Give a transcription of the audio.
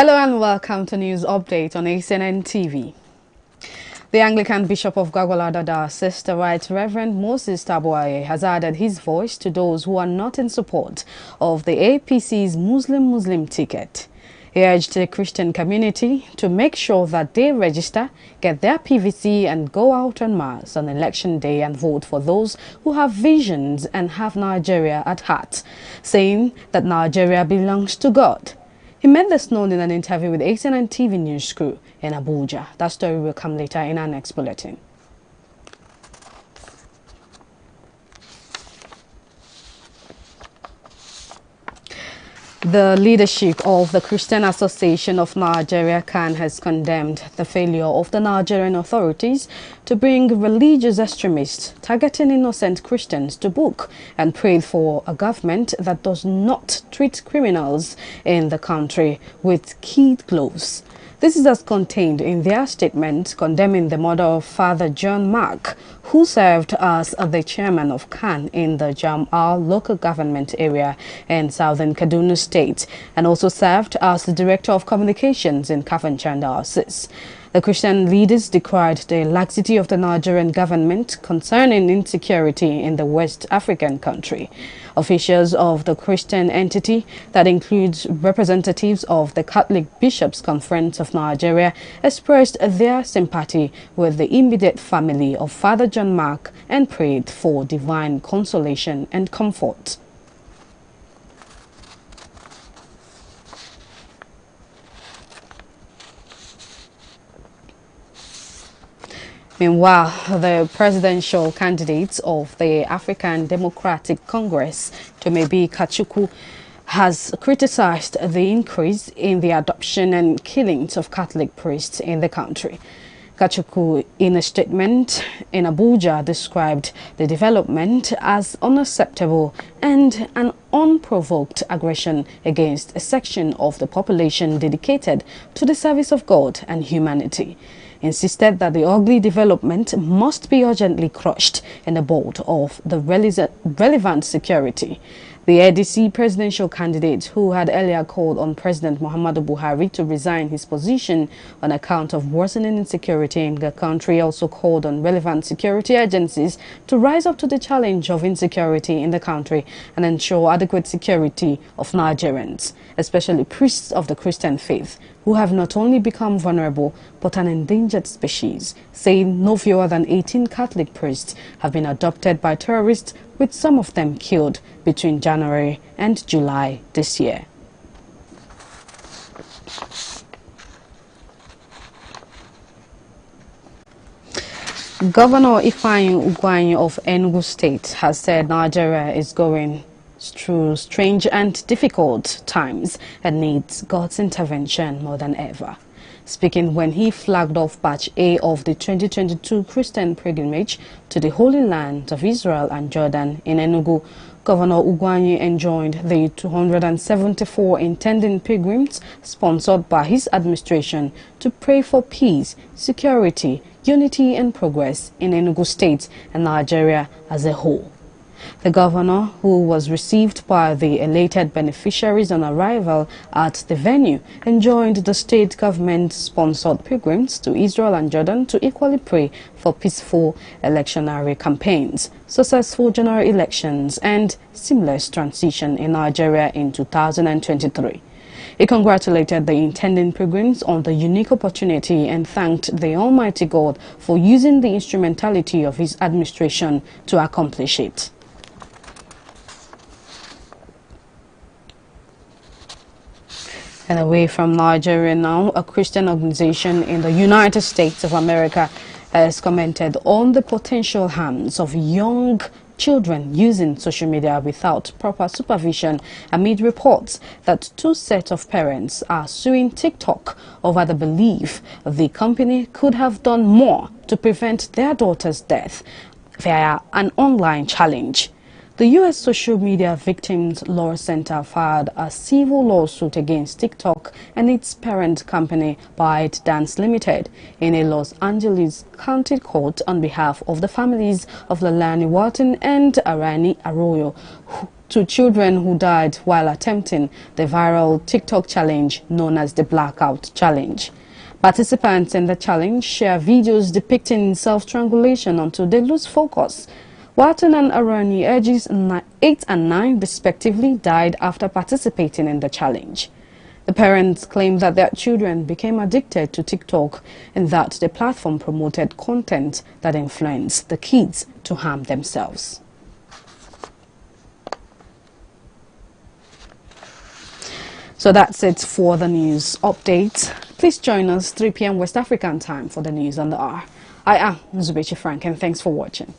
Hello and welcome to News Update on Acnn TV. The Anglican Bishop of Gwagwalada, Sister Right Reverend Moses Tabuaye, has added his voice to those who are not in support of the APC's Muslim ticket. He urged the Christian community to make sure that they register, get their PVC and go out en masse on election day and vote for those who have visions and have Nigeria at heart, saying that Nigeria belongs to God. He made this known in an interview with Acnn TV News crew in Abuja. That story will come later in our next bulletin. The leadership of the Christian Association of Nigeria (Acnn) has condemned the failure of the Nigerian authorities to bring religious extremists targeting innocent Christians to book and prayed for a government that does not treat criminals in the country with kid gloves. This is as contained in their statement condemning the murder of Father John Mark, who served as the chairman of Acnn in the Jam'al local government area in southern Kaduna State, and also served as the director of communications in Kafanchan Diocese. The Christian leaders decried the laxity of the Nigerian government concerning insecurity in the West African country. Officials of the Christian entity, that includes representatives of the Catholic Bishops' Conference of Nigeria, expressed their sympathy with the immediate family of Father John Mark and prayed for divine consolation and comfort. Meanwhile, the presidential candidate of the African Democratic Congress, Tomebi Kachukwu, has criticized the increase in the adoption and killings of Catholic priests in the country. Kachukwu, in a statement in Abuja, described the development as unacceptable and an unprovoked aggression against a section of the population dedicated to the service of God and humanity. Insisted that the ugly development must be urgently crushed in the bud of the relevant security. The ADC presidential candidate, who had earlier called on President Muhammadu Buhari to resign his position on account of worsening insecurity in the country, also called on relevant security agencies to rise up to the challenge of insecurity in the country and ensure adequate security of Nigerians, especially priests of the Christian faith, who have not only become vulnerable but an endangered species, saying no fewer than 18 Catholic priests have been adopted by terrorists, with some of them killed between January and July this year. Governor Ifeanyi Ugwuanyi of Enugu State has said Nigeria is going through strange and difficult times and needs God's intervention more than ever. Speaking when he flagged off Batch A of the 2022 Christian pilgrimage to the Holy Land of Israel and Jordan in Enugu, Governor Ugwuanyi enjoined the 274 intending pilgrims sponsored by his administration to pray for peace, security, unity and progress in Enugu State and Nigeria as a whole. The governor, who was received by the elated beneficiaries on arrival at the venue, enjoined the state government-sponsored pilgrims to Israel and Jordan to equally pray for peaceful electionary campaigns, successful general elections, and seamless transition in Nigeria in 2023. He congratulated the intending pilgrims on the unique opportunity and thanked the Almighty God for using the instrumentality of his administration to accomplish it. And away from Nigeria now, a Christian organization in the United States of America has commented on the potential harms of young children using social media without proper supervision amid reports that two sets of parents are suing TikTok over the belief the company could have done more to prevent their daughter's death via an online challenge. The U.S. Social Media Victims Law Center filed a civil lawsuit against TikTok and its parent company, ByteDance Limited, in a Los Angeles County court on behalf of the families of Lalani Walton and Arani Arroyo, to children who died while attempting the viral TikTok challenge known as the Blackout Challenge. Participants in the challenge share videos depicting self-strangulation until they lose focus. Watson and Arani, ages 8 and 9 respectively, died after participating in the challenge. The parents claim that their children became addicted to TikTok and that the platform promoted content that influenced the kids to harm themselves. So that's it for the news update. Please join us 3 p.m. West African time for the news on the hour. I am Zubechi Frank, and thanks for watching.